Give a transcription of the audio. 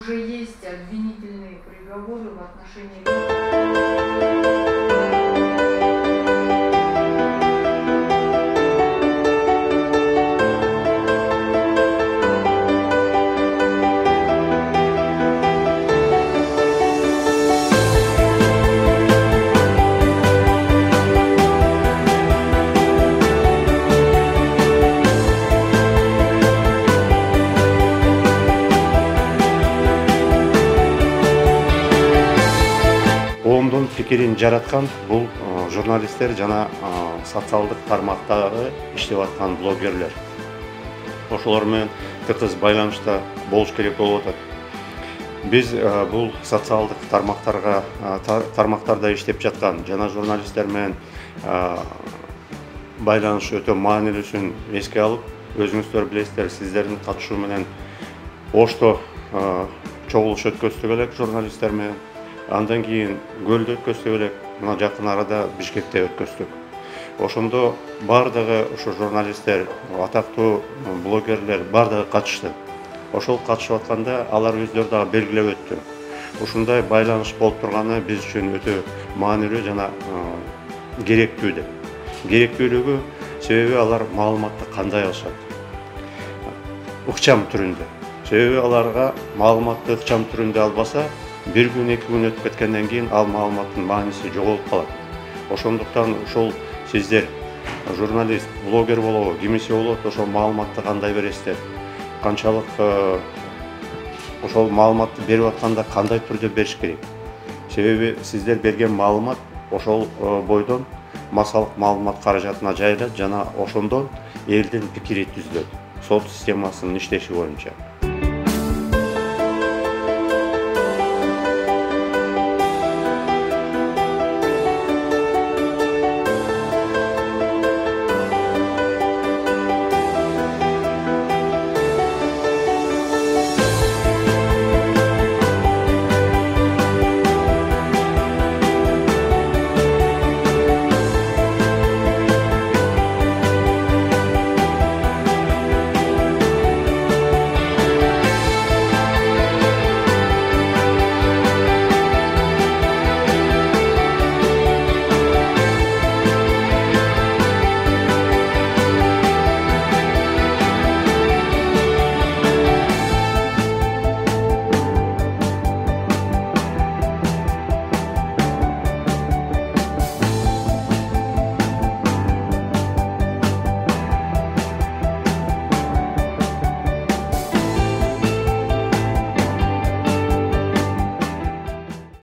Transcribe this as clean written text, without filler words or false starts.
Уже есть обвинительные приговоры в отношении... Коомдун пикирин жараткан бул журналисттер жана социалдык тармактагы иштеп аткан блогерлер. Ошолор менен тыгыз байланышта болуш керек болуп атат. Биз бул социалдык тармактарда иштеп жаткан жана журналисттер менен байланыш өтө маанилүүсүн эске алып, өзүңүздөр билесиздер, сиздердин катышуу менен Ошто чогулуш өткөздүк элек журналисттер менен. Андан кийин Көлдө өткөздүк элек, мына жакын арада Бишкекте өткөздүк. Ошондо бардыгы ушу журналисттер, атактуу блогерлер бардыгы катышты. Ошол катышып атканда алар өздөрү дагы белгилеп өттү. Ушундай байланыш болуп турганы биз үчүн өтө маанилүү жана керектүү деп. Керектүүлүгү себеби алар маалыматты кандай алышат? Ыкчам түрүндө. Себеби аларга маалыматты ыкчам түрүндө албаса, bir gün, 2 gün ötüp кеткенден кийин ал маалыматтын мааниси жоголуп калат. Ошондуктан ушул сиздер журналист, блогер болобу, кимиси болот, ошол маалыматты кандай бересиздер? Канчалык ошол маалыматты берип атканда кандай түрдө бериш керек? Себеби сиздер берген маалымат ошол бойдон массалык маалымат каражатына жайылат жана ошондон элдин пикири түзүлөт. Сот системасынын иштеши боюнча.